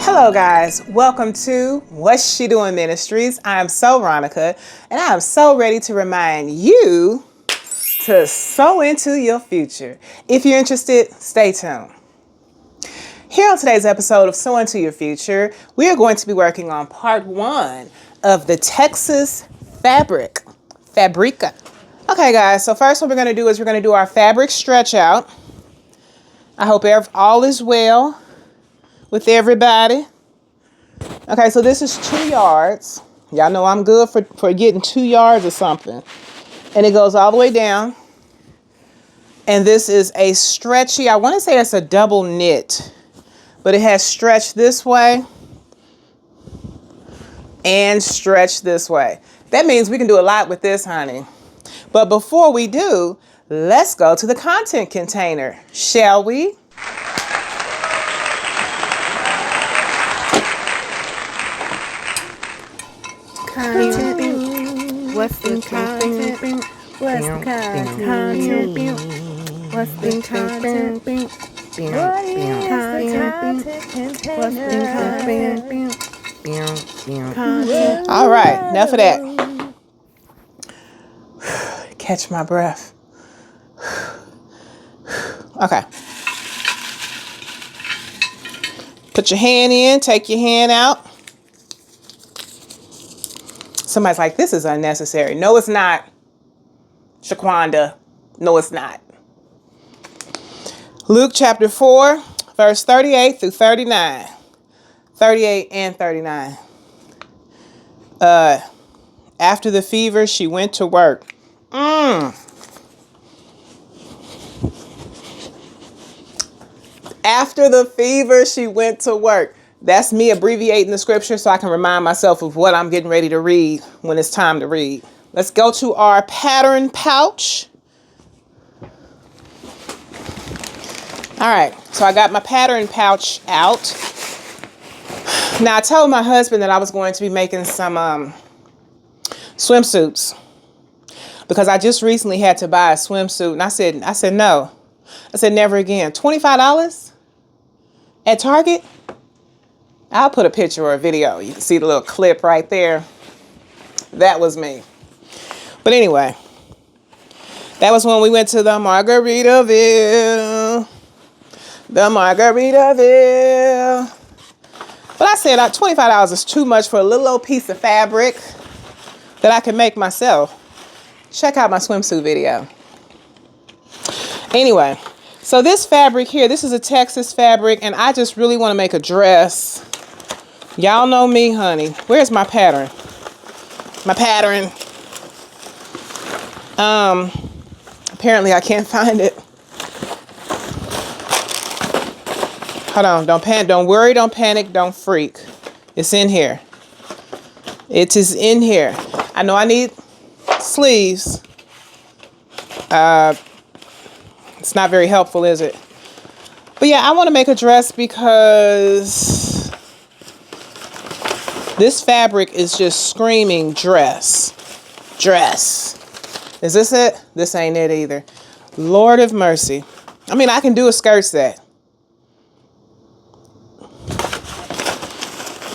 Hello guys, welcome to What's She Doing Ministries. I am so Ronica, and I am so ready to remind you to sow into your future. If you're interested, stay tuned. Here on today's episode of Sow Into Your Future, we are going to be working on part 1 of the Texas Fabrica. Okay guys, so first what we're going to do is we're going to do our fabric stretch out. I hope all is well with everybody. Okay, so this is 2 yards. Y'all know I'm good for getting 2 yards or something. And it goes all the way down. And this is a stretchy, I want to say it's a double knit, but it has stretch this way and stretch this way. That means we can do a lot with this, honey. But before we do, let's go to the content container, shall we? Content. What's the content? What's the content? What's the content? What is the content? All right, enough of that. Catch my breath. Okay. Put your hand in, take your hand out. Somebody's like, this is unnecessary. No, it's not. Shaquanda. No, it's not. Luke chapter 4, verse 38 through 39. 38 and 39. After the fever, she went to work. After the fever, she went to work. That's me abbreviating the scripture so I can remind myself of what I'm getting ready to read when it's time to read. Let's go to our pattern pouch. All right, so I got my pattern pouch out. Now, I told my husband that I was going to be making some swimsuits because I just recently had to buy a swimsuit, and I said no. I said never again. $25 at Target? I'll put a picture or a video. You can see the little clip right there. That was me. But anyway, that was when we went to the Margaritaville. But I said $25 is too much for a little old piece of fabric that I can make myself. Check out my swimsuit video. Anyway, so this fabric here, this is a Texas fabric, and I just really want to make a dress. Y'all know me, honey. Where's my pattern? Apparently I can't find it. Hold on, don't worry, don't panic, don't freak. It's in here. It is in here. I know I need sleeves. It's not very helpful, is it? But yeah, I want to make a dress because this fabric is just screaming dress. Dress. Is this it? This ain't it either. Lord of mercy. I mean, I can do a skirt set.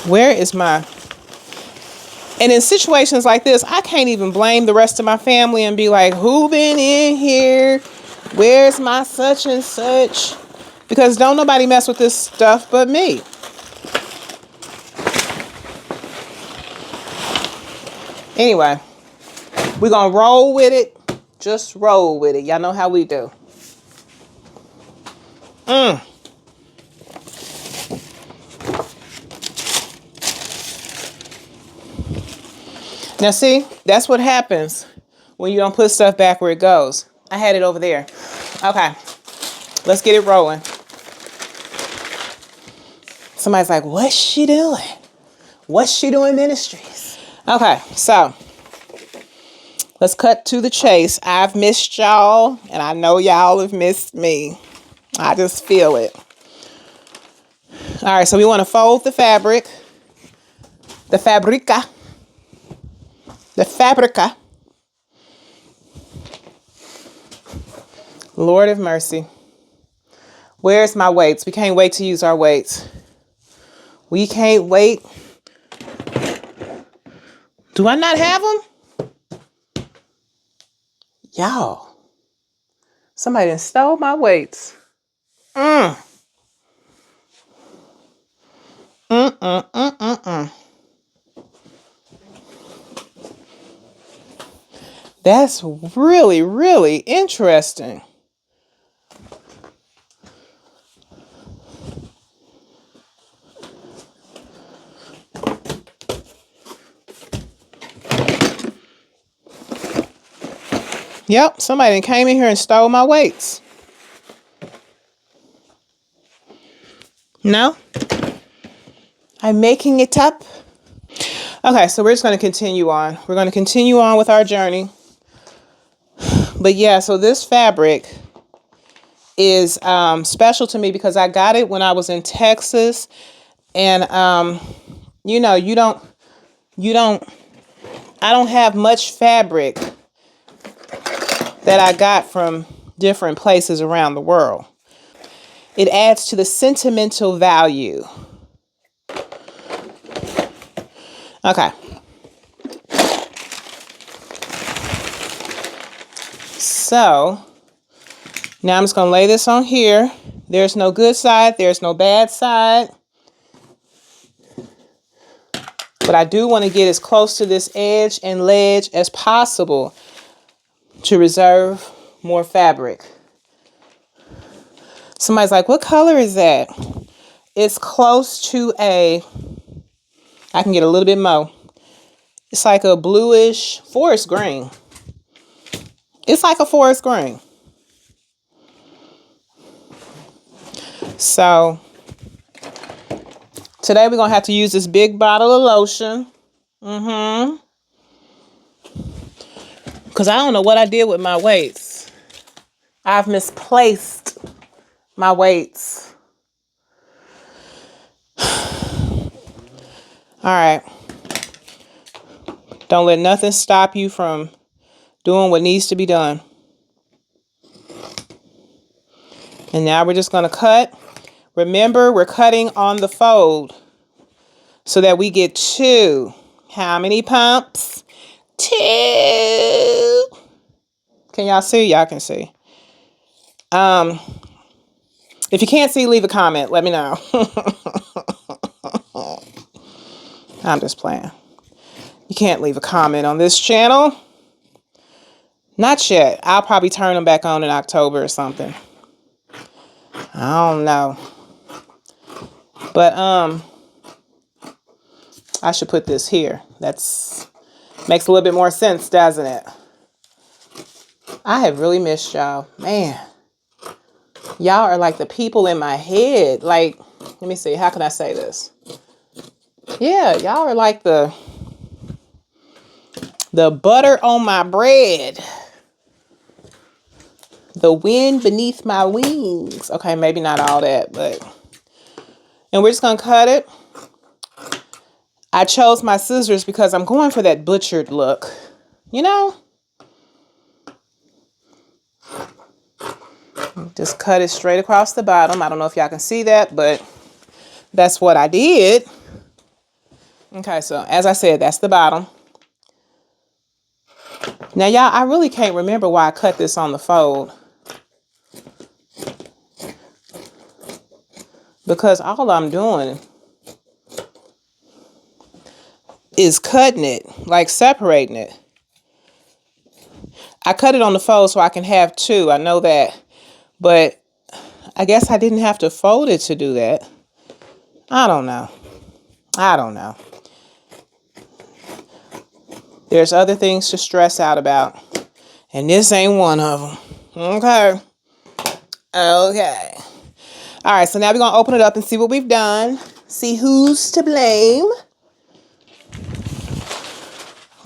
Where is my... And in situations like this, I can't even blame the rest of my family and be like, who been in here? Where's my such and such? Because don't nobody mess with this stuff but me. Anyway, we're going to roll with it. Just roll with it. Y'all know how we do. Now see, that's what happens when you don't put stuff back where it goes. I had it over there. Okay, let's get it rolling. Somebody's like, what's she doing? What's she doing ministries? Okay, so let's cut to the chase. I've missed y'all, and I know y'all have missed me. I just feel it. All right, so we want to fold the fabric. The fabrica. Lord of mercy. Where's my weights? We can't wait to use our weights. We can't wait. Do I not have them? Y'all, somebody done stole my weights. Mm. That's really, really interesting. Yep, somebody came in here and stole my weights. No? I'm making it up. Okay, so we're just going to continue on. We're going to continue on with our journey. But yeah, so this fabric is special to me because I got it when I was in Texas. And, you know, I don't have much fabric that I got from different places around the world. It adds to the sentimental value. Okay. So now I'm just going to lay this on here. There's no good side. There's no bad side. But I do want to get as close to this edge and ledge as possible to reserve more fabric. Somebody's like, what color is that? It's close to I can get a little bit more. It's like a bluish forest green. It's like a forest green. So today we're going to have to use this big bottle of lotion. Because I don't know what I did with my weights. I've misplaced my weights. All right. Don't let nothing stop you from doing what needs to be done. And now we're just going to cut. Remember, we're cutting on the fold so that we get 2. How many pumps? 2. Can y'all see? Y'all can see. If you can't see, leave a comment. Let me know. I'm just playing. You can't leave a comment on this channel. Not yet. I'll probably turn them back on in October or something. I don't know. But I should put this here. That's makes a little bit more sense, doesn't it? I have really missed y'all. Man. Y'all are like the people in my head. Like, let me see. How can I say this? Yeah, y'all are like the butter on my bread. The wind beneath my wings. Okay, maybe not all that, but... And we're just going to cut it. I chose my scissors because I'm going for that butchered look. You know? Just cut it straight across the bottom. I don't know if y'all can see that, but that's what I did. Okay, so as I said, that's the bottom. Now, y'all, I really can't remember why I cut this on the fold. Because all I'm doing is cutting it, like separating it. I cut it on the fold so I can have 2. I know that. But I guess I didn't have to fold it to do that. I don't know. There's other things to stress out about. And this ain't one of them. Okay. All right, so now we're going to open it up and see what we've done. See who's to blame.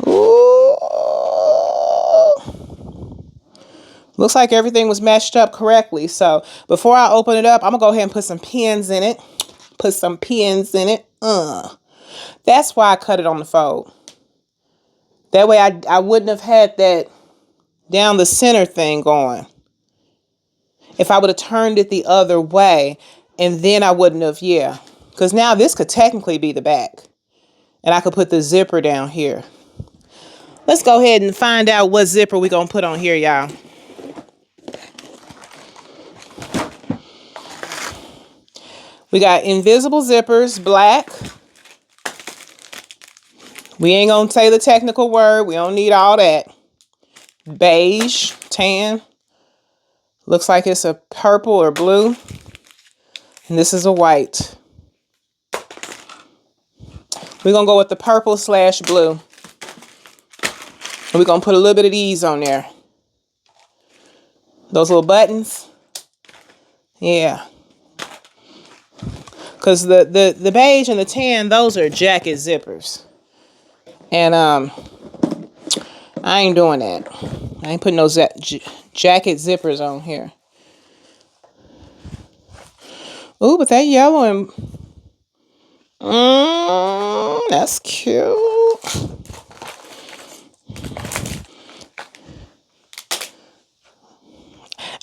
Ooh. Looks like everything was matched up correctly. So before I open it up, I'm going to go ahead and put some pins in it. That's why I cut it on the fold. That way I wouldn't have had that down the center thing going. If I would have turned it the other way, and then I wouldn't have, Because now this could technically be the back. And I could put the zipper down here. Let's go ahead and find out what zipper we're going to put on here, y'all. We got invisible zippers, black. We ain't going to say the technical word. We don't need all that. Beige, tan. Looks like it's a purple or blue. And this is a white. We're going to go with the purple/blue. And we're going to put a little bit of these on there. Those little buttons. Yeah. Because the beige and the tan, those are jacket zippers. And I ain't doing that. I ain't putting those jacket zippers on here. Ooh, but that yellow and that's cute.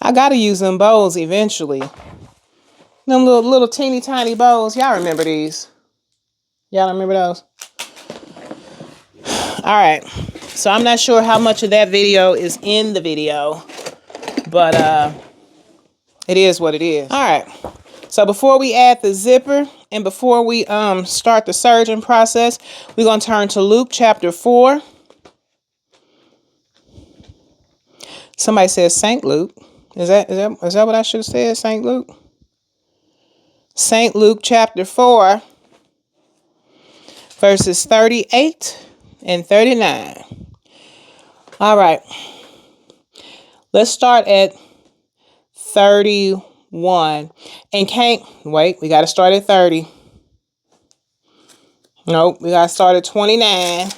I gotta use them bows eventually. Them little teeny tiny bows. Y'all remember these? Y'all remember those? All right. So I'm not sure how much of that video is in the video, but it is what it is. All right. So before we add the zipper and before we start the serging process, we're going to turn to Luke chapter 4. Somebody says St. Luke. Is that what I should have said? St. Luke? St. Luke chapter 4, verses 38 and 39. All right. Let's start at 31. And wait, we got to start at 30. Nope, we got to start at 29.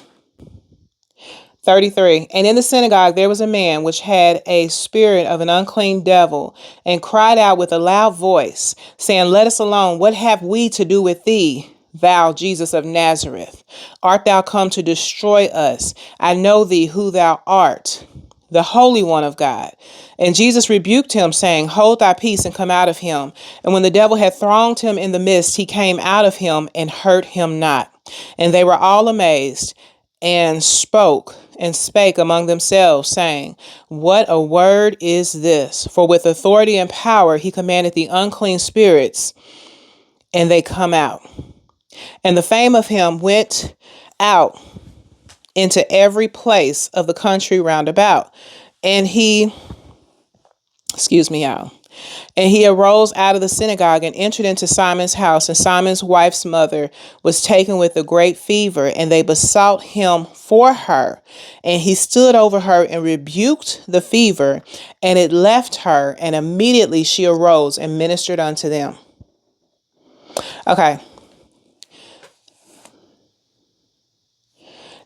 33. And in the synagogue there was a man which had a spirit of an unclean devil, and cried out with a loud voice, saying, Let us alone. What have we to do with thee, thou Jesus of Nazareth? Art thou come to destroy us? I know thee who thou art, the Holy One of God. And Jesus rebuked him, saying, Hold thy peace and come out of him. And when the devil had thronged him in the midst, he came out of him and hurt him not. And they were all amazed, and spake among themselves, saying, What a word is this? For with authority and power he commanded the unclean spirits, and they come out. And the fame of him went out into every place of the country round about. And he arose out of the synagogue and entered into Simon's house, and Simon's wife's mother was taken with a great fever, and they besought him for her. And he stood over her and rebuked the fever, and it left her, and immediately she arose and ministered unto them. Okay.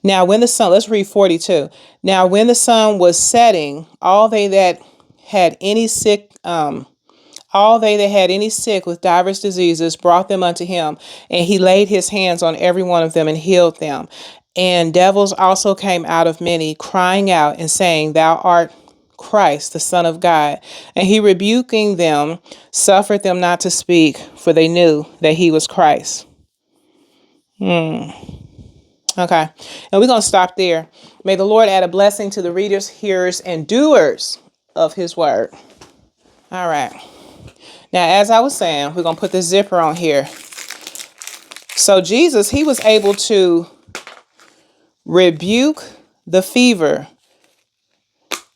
Now when the sun, let's read 42. Now when the sun was setting, all they that had any sick with divers diseases brought them unto him, and he laid his hands on every one of them and healed them. And devils also came out of many, crying out and saying, Thou art Christ, the Son of God. And he, rebuking them, suffered them not to speak, for they knew that he was Christ. Okay, and we're going to stop there. May the Lord add a blessing to the readers, hearers, and doers of his word. All right. Now, as I was saying, we're going to put the zipper on here. So Jesus, he was able to rebuke the fever,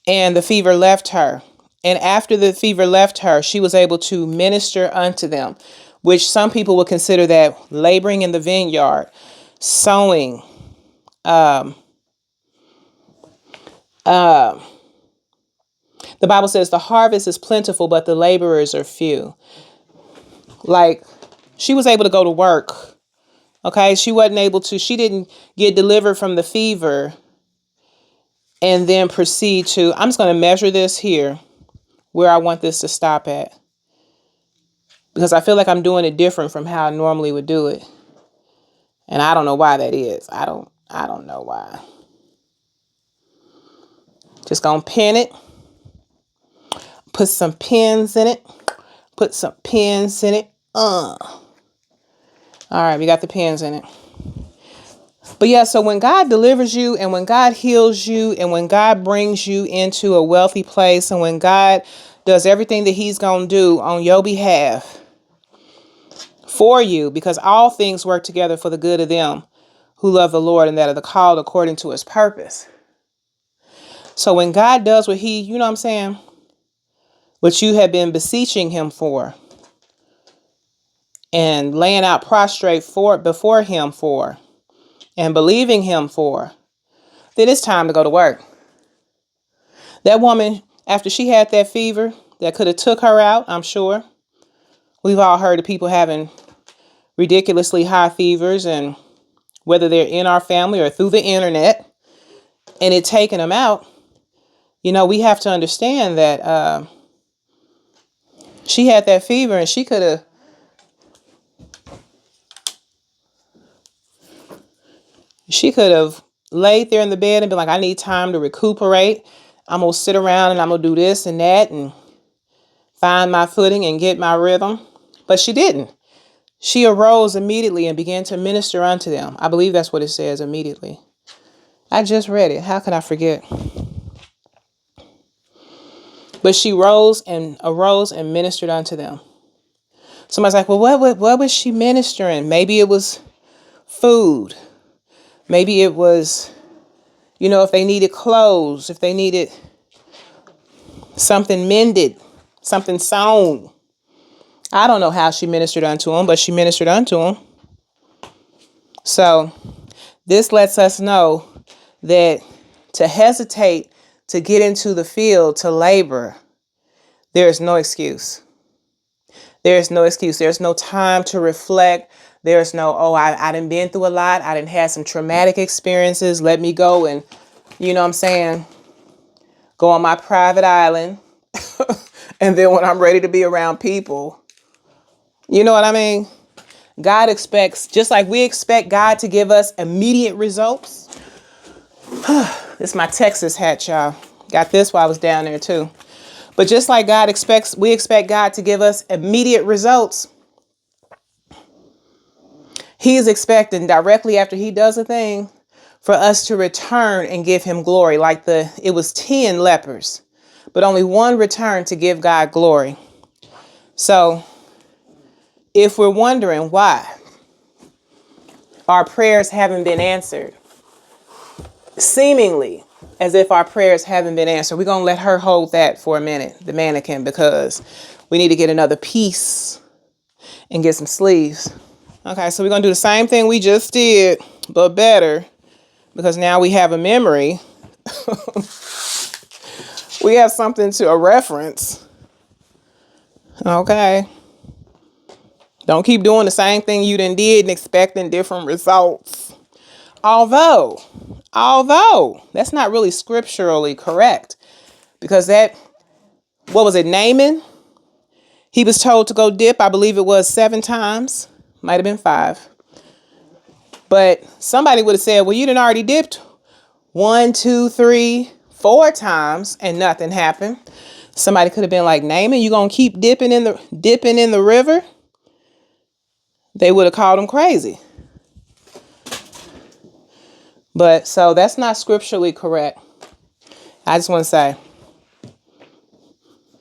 and the fever left her. And after the fever left her, she was able to minister unto them, which some people would consider that laboring in the vineyard, sowing, the Bible says the harvest is plentiful, but the laborers are few. Like, she was able to go to work. Okay, she didn't get delivered from the fever and then proceed to, I'm just going to measure this here where I want this to stop at, because I feel like I'm doing it different from how I normally would do it. And I don't know why that is. I don't know why. Just going to pin it. Put some pins in it. All right, we got the pins in it. But yeah, so when God delivers you and when God heals you and when God brings you into a wealthy place and when God does everything that he's going to do on your behalf for you, because all things work together for the good of them who love the Lord and that are the called according to his purpose. So when God does what he, you know what I'm saying, what you have been beseeching him for and laying out prostrate for before him for and believing him for, then it's time to go to work. That woman, after she had that fever that could have took her out, I'm sure. We've all heard of people having ridiculously high fevers, and whether they're in our family or through the internet, and it taking them out. You know, we have to understand that she had that fever and she could have laid there in the bed and been like, I need time to recuperate. I'm going to sit around and I'm going to do this and that and find my footing and get my rhythm. But she didn't. She arose immediately and began to minister unto them. I believe that's what it says, immediately. I just read it. How could I forget? But she arose and ministered unto them. Somebody's like, well, what was she ministering? Maybe it was food. Maybe it was, you know, if they needed clothes, if they needed something mended, something sewn. I don't know how she ministered unto them, but she ministered unto them. So this lets us know that to hesitate to get into the field to labor, there is no excuse. There is no excuse. There's no time to reflect. There's no, I done been through a lot. I done had some traumatic experiences. Let me go and, you know what I'm saying, go on my private island. And then when I'm ready to be around people, you know what I mean? God expects, just like we expect God to give us immediate results. This is my Texas hat, y'all. Got this while I was down there too. But just like we expect God to give us immediate results. He's expecting directly after he does a thing for us to return and give him glory. Like it was 10 lepers, but only one returned to give God glory. So if we're wondering why our prayers haven't been answered, seemingly as if our prayers haven't been answered, we're going to let her hold that for a minute, the mannequin, because we need to get another piece and get some sleeves. Okay, so we're going to do the same thing we just did, but better, because now we have a memory. We have something to a reference. Okay. Don't keep doing the same thing you done did and expecting different results. Although, that's not really scripturally correct. Because what was it, Naaman? He was told to go dip, I believe it was 7 times. Might have been 5. But somebody would have said, well, you done already dipped 1, 2, 3, 4 times and nothing happened. Somebody could have been like, Naaman, you gonna keep dipping in the river? They would have called him crazy. But so that's not scripturally correct. I just want to say,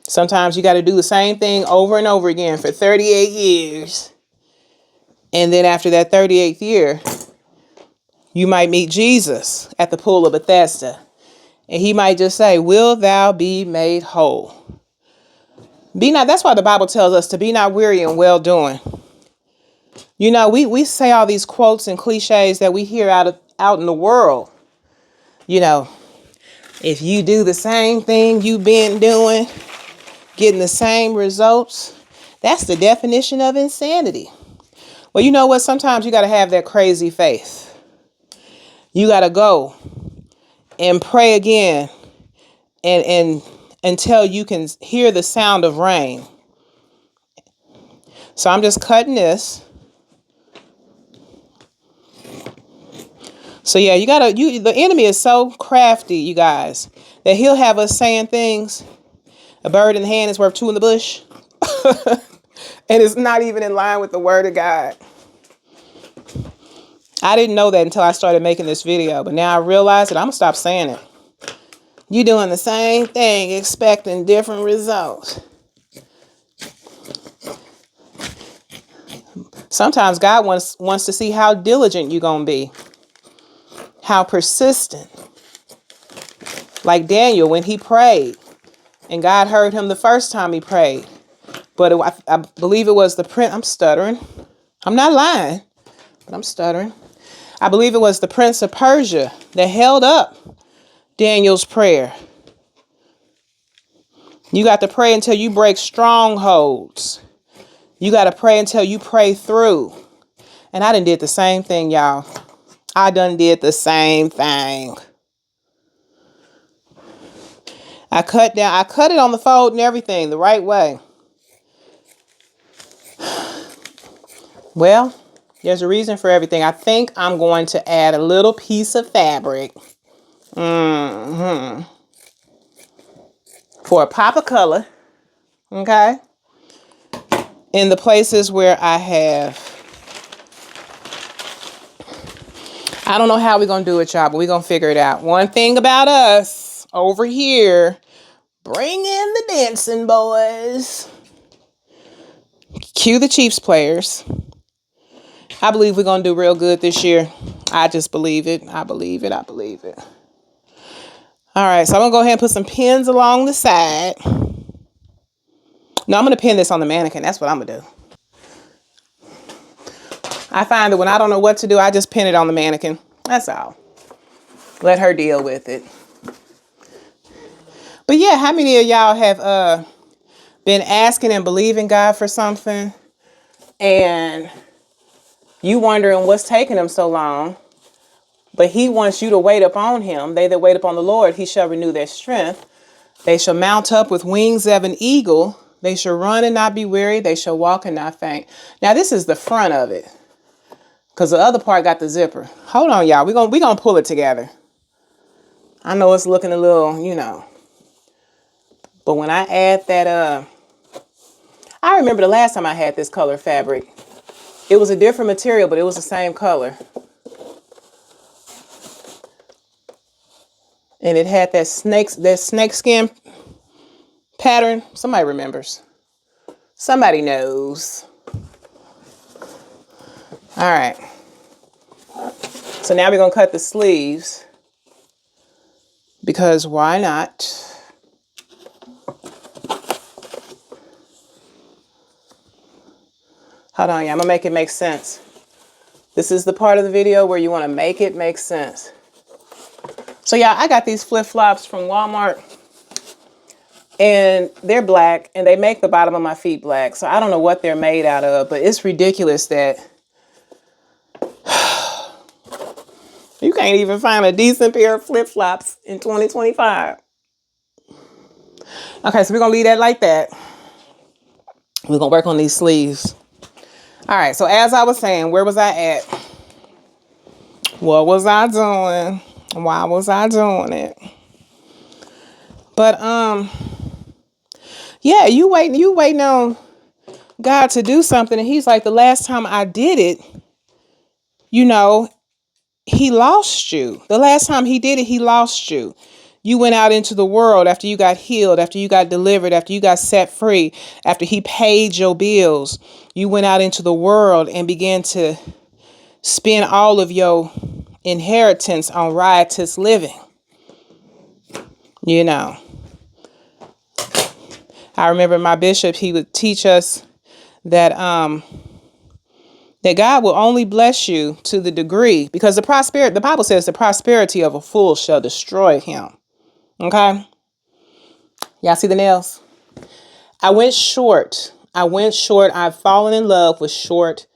sometimes you got to do the same thing over and over again for 38 years. And then after that 38th year, you might meet Jesus at the pool of Bethesda. And he might just say, will thou be made whole? That's why the Bible tells us to be not weary in well doing. You know, we say all these quotes and cliches that we hear out in the world. You know, if you do the same thing you've been doing, getting the same results, that's the definition of insanity. Well, you know what? Sometimes you got to have that crazy faith. You got to go and pray again and until you can hear the sound of rain. So I'm just cutting this. So yeah, the enemy is so crafty, you guys, that he'll have us saying things. A bird in the hand is worth 2 in the bush. And it's not even in line with the word of God. I didn't know that until I started making this video, but now I realize that I'm gonna stop saying it. You doing the same thing, expecting different results. Sometimes God wants to see how diligent you're gonna be, how persistent. Like Daniel, when he prayed, and God heard him the first time he prayed. But I believe it was the prince. I'm stuttering. I'm not lying, but I'm stuttering. I believe it was the Prince of Persia that held up Daniel's prayer. You got to pray until you break strongholds. You got to pray until you pray through. And I done did the same thing, y'all. I done did the same thing. I cut it on the fold and everything the right way. Well, there's a reason for everything. I think I'm going to add a little piece of fabric. For a pop of color. Okay. In the places where I don't know how we're going to do it, y'all, but we're going to figure it out. One thing about us over here, bring in the dancing boys. Cue the Chiefs players. I believe we're going to do real good this year. I just believe it. I believe it. I believe it. All right, so I'm going to go ahead and put some pins along the side. No, I'm going to pin this on the mannequin. That's what I'm going to do. I find that when I don't know what to do, I just pin it on the mannequin. That's all. Let her deal with it. But yeah, how many of y'all have been asking and believing God for something, and you wondering what's taking him so long? But he wants you to wait upon him. They that wait upon the Lord, he shall renew their strength. They shall mount up with wings of an eagle. They shall run and not be weary. They shall walk and not faint. Now, this is the front of it, because the other part got the zipper. Hold on, y'all. We're gonna pull it together. I know it's looking a little, but when I add that, I remember the last time I had this color fabric. It was a different material, but it was the same color. And it had that snake skin pattern. Somebody remembers. Somebody knows. All right. So now we're going to cut the sleeves. Because why not? Hold on, yeah. I'm going to make it make sense. This is the part of the video where you want to make it make sense. So yeah, I got these flip-flops from Walmart, and they're black, and they make the bottom of my feet black. So I don't know what they're made out of, but it's ridiculous that you can't even find a decent pair of flip-flops in 2025. Okay, so we're going to leave that like that. We're going to work on these sleeves. All right, so as I was saying, where was I at? What was I doing? Why was I doing it? But, yeah, you waiting on God to do something. And he's like, the last time I did it, he lost you. The last time he did it, he lost you. You went out into the world after you got healed, after you got delivered, after you got set free, after he paid your bills. You went out into the world and began to spend all of your inheritance on riotous living. I remember my bishop, he would teach us that that God will only bless you to the degree, because the Bible says the prosperity of a fool shall destroy him. Okay? Y'all see the nails? I went short. I've fallen in love with short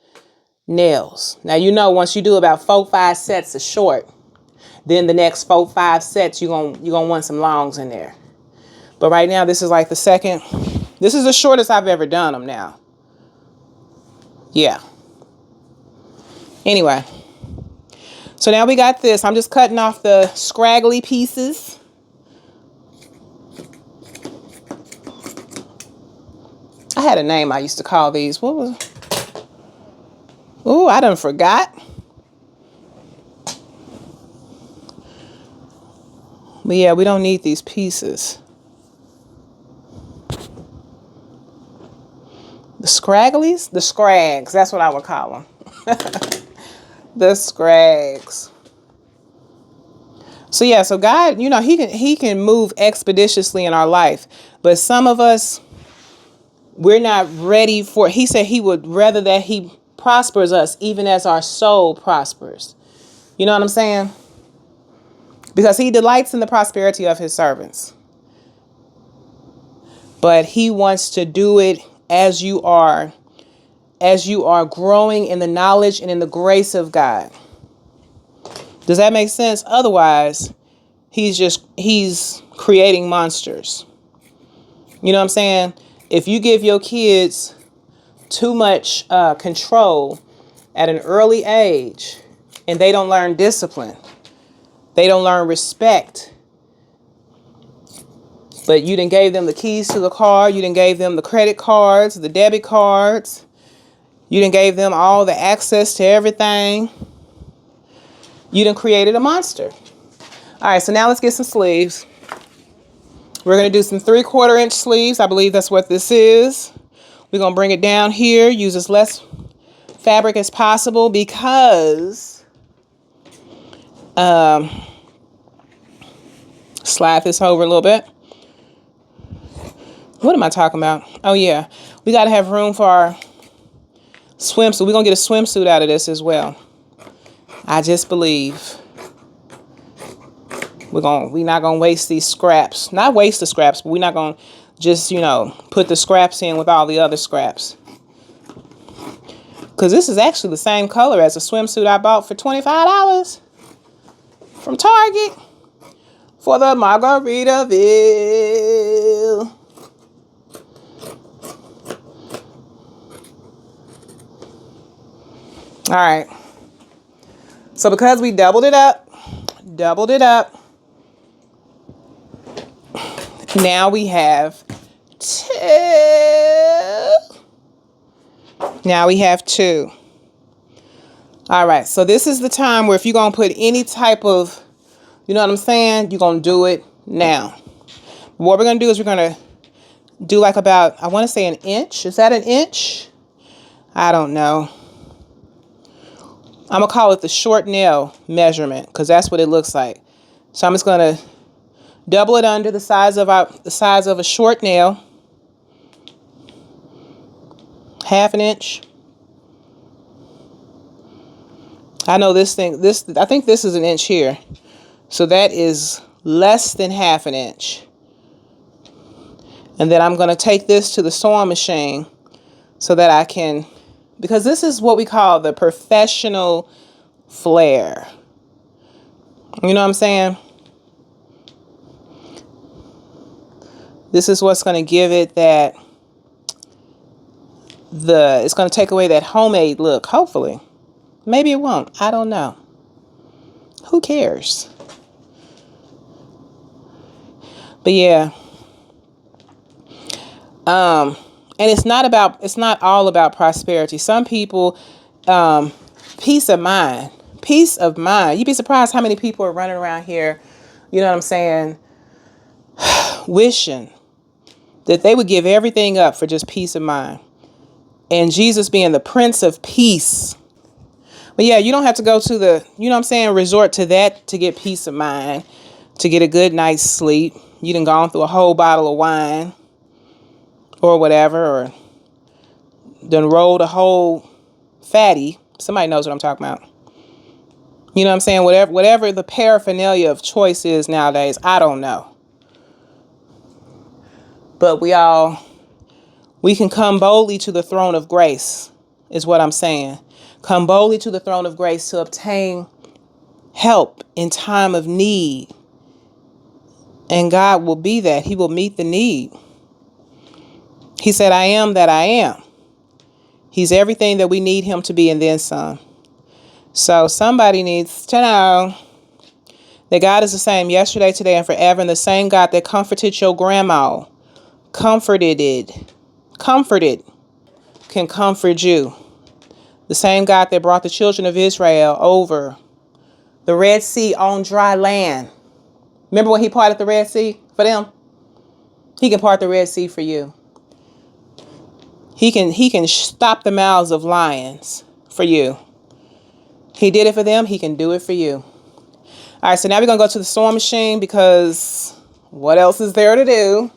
nails. Now, once you do about 4-5 sets of short, then the next 4-5 sets, you're gonna want some longs in there. But right now, this is like this is the shortest I've ever done them now. Yeah. Anyway. So now we got this. I'm just cutting off the scraggly pieces. I had a name I used to call these. What was? Ooh, I done forgot. But yeah, we don't need these pieces. The scragglies? The scrags. That's what I would call them. The scrags. So yeah, so God, you know, he can move expeditiously in our life. But some of us, we're not ready for it. He said he would rather that he prospers us even as our soul prospers. You know what I'm saying? Because he delights in the prosperity of his servants. But he wants to do it as you are growing in the knowledge and in the grace of God. Does that make sense? Otherwise, he's creating monsters. You know what I'm saying? If you give your kids too much control at an early age and they don't learn discipline, they don't learn respect, but you done gave them the keys to the car, you done gave them the credit cards, the debit cards, you done gave them all the access to everything, you done created a monster. All right, so now let's get some sleeves. We're going to do some 3/4 inch sleeves. I believe that's what this is. We're going to bring it down here, use as less fabric as possible because slide this over a little bit. What am I talking about? Oh yeah, we got to have room for our swimsuit. We're going to get a swimsuit out of this as well. I just believe we're not going to waste these scraps. Not waste the scraps, but we're not going to just, you know, put the scraps in with all the other scraps. Because this is actually the same color as a swimsuit I bought for $25 from Target for the Margaritaville. All right. So because we doubled it up, now we have two. All right, so this is the time where if you're going to put any type of, you know what I'm saying, you're going to do it now. What we're going to do is we're going to do like about, I want to say an inch. Is that an inch? I don't know. I'm going to call it the short nail measurement because that's what it looks like. So I'm just going to double it under the size of a short nail. 1/2 inch. I know I think this is an inch here. So that is less than 1/2 inch. And then I'm going to take this to the sewing machine so that I can, because this is what we call the professional flare. You know what I'm saying? This is what's going to give it that, it's going to take away that homemade look, hopefully. Maybe it won't. I don't know. Who cares? But yeah. And it's not all about prosperity. Some people, peace of mind. Peace of mind. You'd be surprised how many people are running around here, you know what I'm saying, wishing that they would give everything up for just peace of mind. And Jesus being the Prince of Peace. But yeah, you don't have to go to the, you know what I'm saying, resort to that to get peace of mind, to get a good night's sleep. You done gone through a whole bottle of wine or whatever, or done rolled a whole fatty. Somebody knows what I'm talking about. You know what I'm saying? Whatever the paraphernalia of choice is nowadays, I don't know. But we can come boldly to the throne of grace, is what I'm saying. Come boldly to the throne of grace to obtain help in time of need. And God will be that. He will meet the need. He said, I am that I am. He's everything that we need him to be and then some. So somebody needs to know that God is the same yesterday, today, and forever. And the same God that comforted your grandma, comforted, can comfort you. The same God that brought the children of Israel over the Red Sea on dry land Remember when he parted the Red Sea for them? He can part the Red Sea for you. He can stop the mouths of lions for you. He did it for them. He can do it for you. All right, so now we're going to go to the sewing machine because what else is there to do?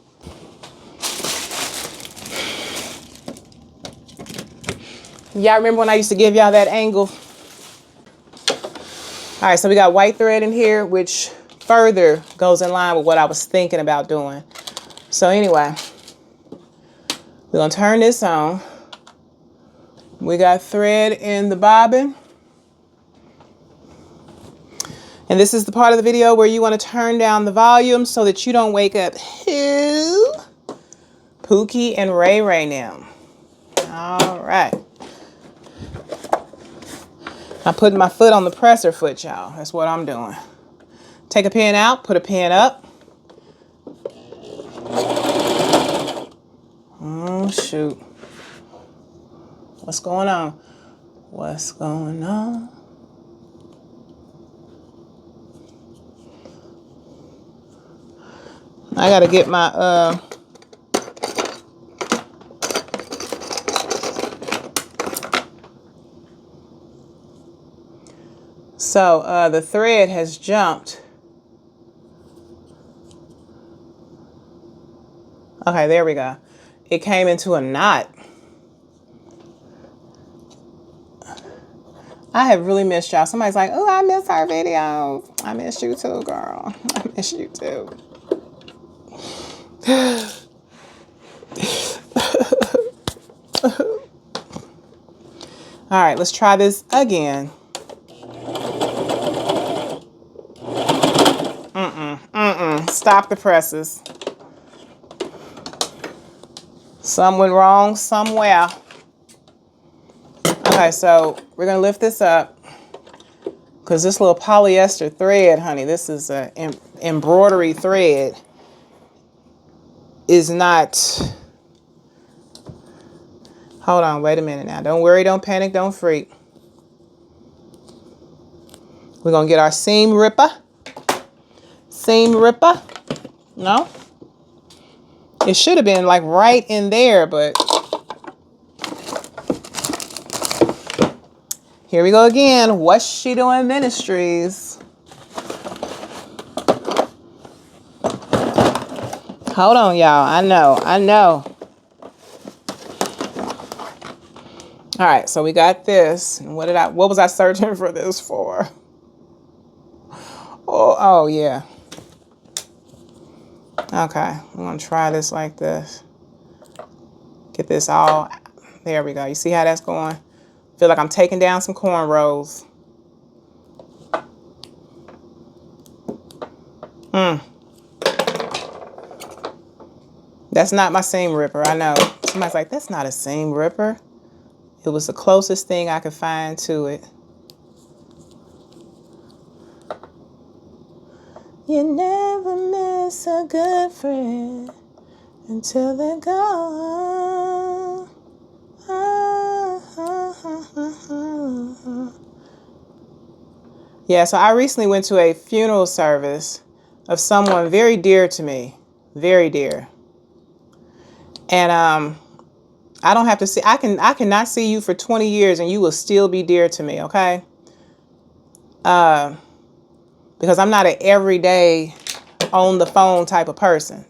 Y'all remember when I used to give y'all that angle? All right, so we got white thread in here, which further goes in line with what I was thinking about doing. So anyway, we're going to turn this on. We got thread in the bobbin. And this is the part of the video where you want to turn down the volume so that you don't wake up who? Pookie and Ray Ray now. All right. I'm putting my foot on the presser foot, y'all. That's what I'm doing. Take a pin out, put a pin up. Oh, shoot. What's going on? What's going on? I gotta get my so the thread has jumped. Okay, there we go. It came into a knot. I have really missed y'all. Somebody's like, oh, I miss our videos. I miss you too, girl. I miss you too. All right, let's try this again. Stop the presses. Some went wrong somewhere. Okay, so we're gonna lift this up because this little polyester thread, honey, this is a embroidery thread, is not. Hold on, wait a minute now. Don't worry, don't panic, don't freak. We're gonna get our seam ripper. Seam ripper. No? It should have been like right in there, but here we go again. What's she doing ministries? Hold on, y'all. I know. All right, so we got this. And what was I searching for this for? Oh yeah. Okay, I'm gonna try this like this. Get this all, there we go. You see how that's going? Feel like I'm taking down some cornrows. That's not my seam ripper, I know. Somebody's like, that's not a seam ripper. It was the closest thing I could find to it. You never miss a good friend until they're gone. Yeah, so I recently went to a funeral service of someone very dear to me. Very dear. And I don't have to see, I cannot see you for 20 years and you will still be dear to me, okay? Because I'm not an everyday on the phone type of person.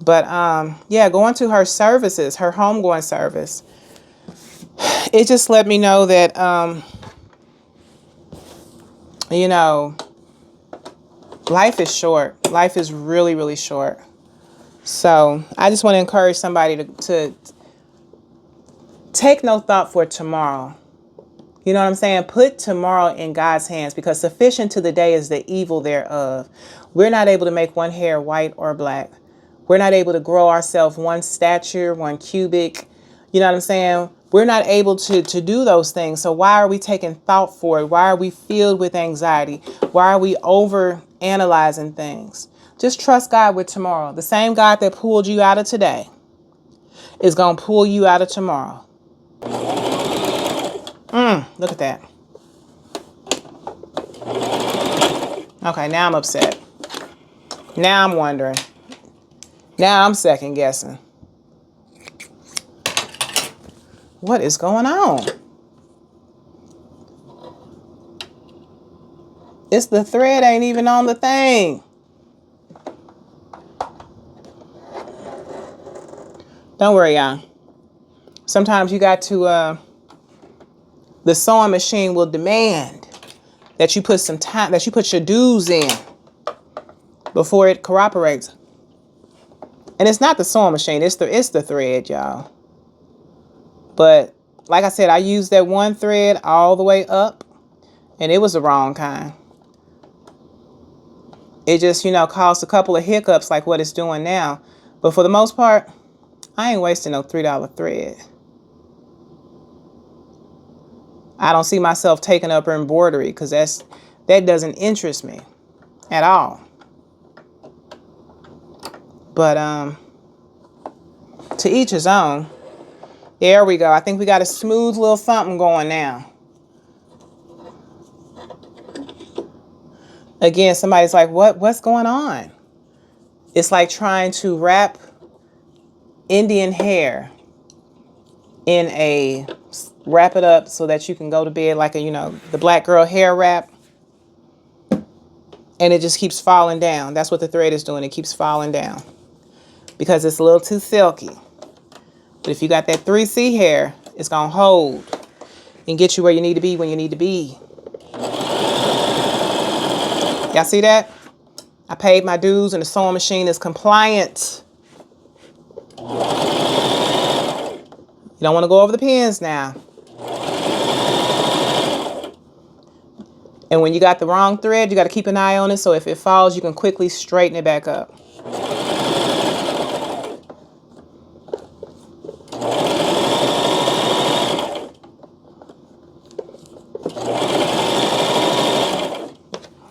But yeah, going to her services, her homegoing service, it just let me know that, you know, life is short. Life is really, really short. So I just want to encourage somebody to take no thought for tomorrow. You know what I'm saying? Put tomorrow in God's hands because sufficient to the day is the evil thereof. We're not able to make one hair white or black. We're not able to grow ourselves one stature, one cubic. You know what I'm saying? We're not able to do those things. So why are we taking thought for it? Why are we filled with anxiety? Why are we over analyzing things? Just trust God with tomorrow. The same God that pulled you out of today is going to pull you out of tomorrow. Look at that. Okay, now I'm upset. Now I'm wondering. Now I'm second guessing. What is going on? It's the thread ain't even on the thing. Don't worry, y'all. Sometimes you got to, the sewing machine will demand that you put some time, that you put your dues in before it cooperates. And it's not the sewing machine, it's the thread, y'all. But like I said, I used that one thread all the way up, and it was the wrong kind. It just, caused a couple of hiccups like what it's doing now. But for the most part, I ain't wasting no $3 thread. I don't see myself taking up embroidery because that doesn't interest me at all. But to each his own. There we go. I think we got a smooth little something going now. Again, somebody's like, what's going on? It's like trying to wrap Indian hair wrap it up so that you can go to bed like the black girl hair wrap. And it just keeps falling down. That's what the thread is doing. It keeps falling down because it's a little too silky. But if you got that 3C hair, it's going to hold and get you where you need to be when you need to be. Y'all see that? I paid my dues and the sewing machine is compliant. You don't want to go over the pins now. And when you got the wrong thread, you got to keep an eye on it so if it falls, you can quickly straighten it back up.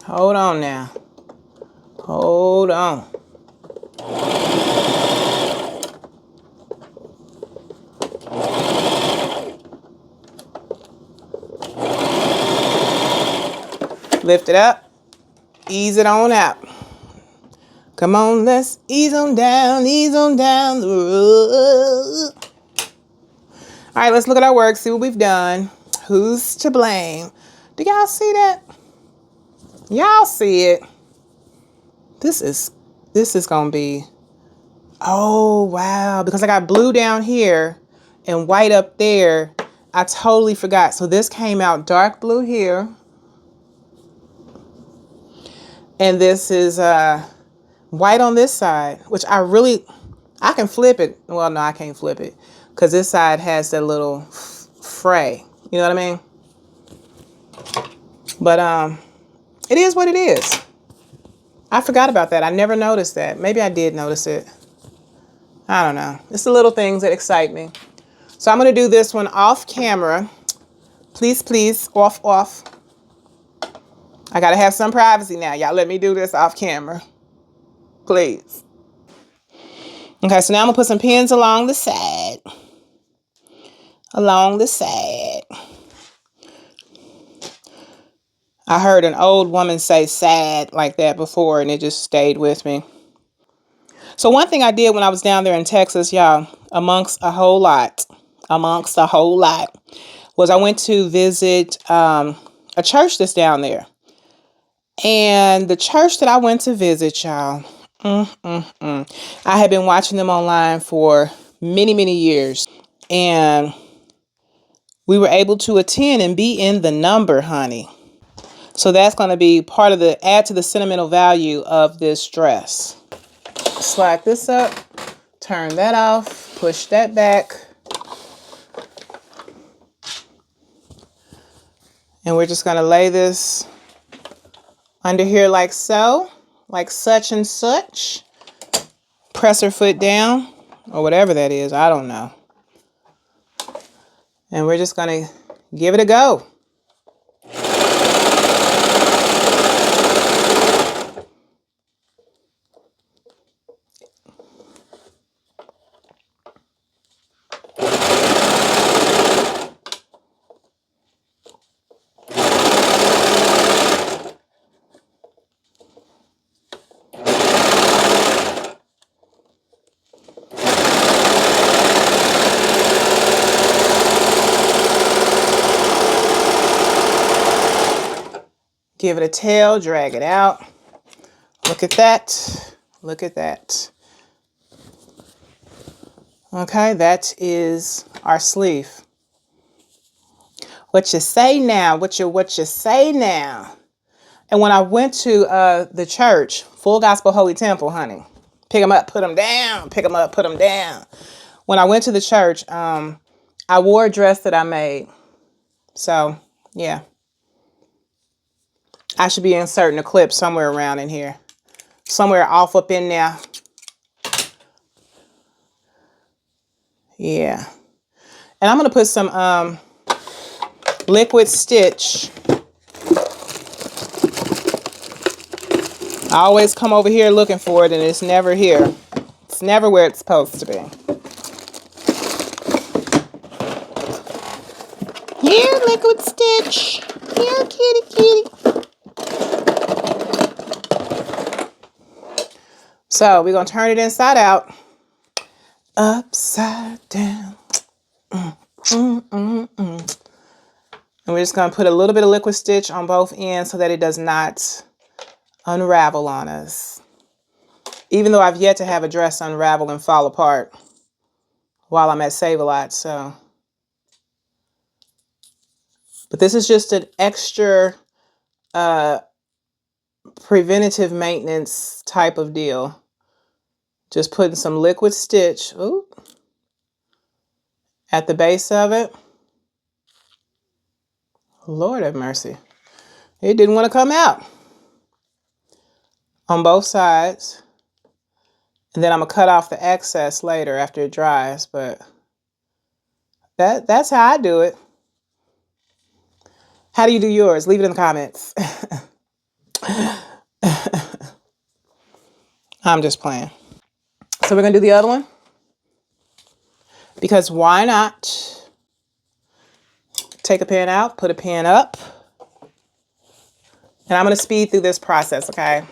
Hold on now. Hold on. Lift it up. Ease it on out. Come on, let's ease on down the road. All right, let's look at our work, see what we've done. Who's to blame? Do y'all see that? Y'all see it? This is gonna be, oh wow, because I got blue down here and white up there. I totally forgot. So this came out dark blue here. And this is white on this side, which I can flip it. Well, no, I can't flip it because this side has that little fray. You know what I mean? But it is what it is. I forgot about that. I never noticed that. Maybe I did notice it. I don't know. It's the little things that excite me. So I'm going to do this one off camera. Please, please, off. I got to have some privacy now. Y'all let me do this off camera. Please. Okay, so now I'm going to put some pins along the side. I heard an old woman say sad like that before, and it just stayed with me. So one thing I did when I was down there in Texas, y'all, amongst a whole lot, was I went to visit a church that's down there. And the church that I went to visit, y'all, I had been watching them online for many, many years. And we were able to attend and be in the number, honey. So that's going to be part of add to the sentimental value of this dress. Slide this up, turn that off, push that back. And we're just going to lay this under here like so, like such and such. Press her foot down, or whatever that is, I don't know. And we're just going to give it a go. Give it a tail, drag it out. Look at that. Look at that. Okay, that is our sleeve. What you say now? What you say now? And when I went to the church, Full Gospel Holy Temple, honey, pick them up, put them down. Pick them up, put them down. When I went to the church, I wore a dress that I made. So, yeah. I should be inserting a clip somewhere around in here. Somewhere off up in there. Yeah. And I'm going to put some liquid stitch. I always come over here looking for it and it's never here. It's never where it's supposed to be. Here, liquid stitch. Here, kitty, kitty. So we're going to turn it inside out. Upside down. And we're just going to put a little bit of liquid stitch on both ends so that it does not unravel on us. Even though I've yet to have a dress unravel and fall apart while I'm at Save-A-Lot, so. But this is just an extra preventative maintenance type of deal. Just putting some liquid stitch at the base of it. Lord have mercy. It didn't want to come out. On both sides. And then I'm going to cut off the excess later after it dries. But that's how I do it. How do you do yours? Leave it in the comments. I'm just playing. So we're going to do the other one. Because why not? Take a pin out, put a pin up. And I'm going to speed through this process, okay?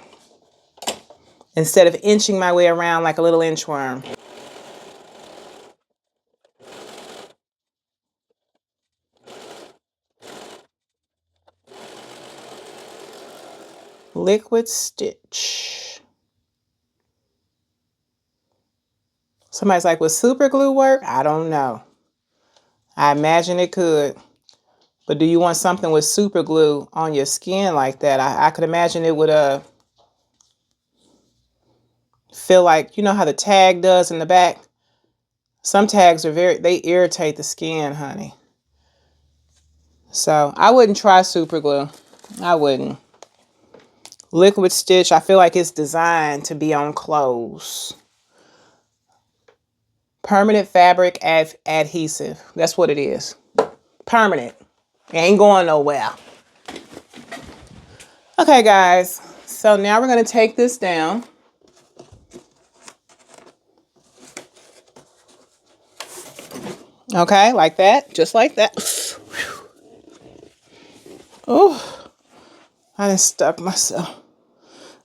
Instead of inching my way around like a little inchworm. Liquid stitch. Somebody's like, would super glue work? I don't know. I imagine it could. But do you want something with super glue on your skin like that? I could imagine it would feel like, you know how the tag does in the back? Some tags are they irritate the skin, honey. So I wouldn't try super glue. I wouldn't. Liquid stitch, I feel like it's designed to be on clothes. Permanent fabric adhesive. That's what it is. Permanent. It ain't going nowhere. Okay, guys. So now we're going to take this down. Okay, like that. Just like that. Oh, I done stuck myself.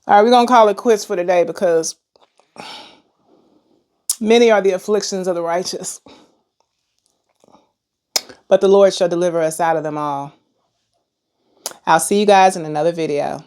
All right, we're going to call it quits for today because many are the afflictions of the righteous, but the Lord shall deliver us out of them all. I'll see you guys in another video.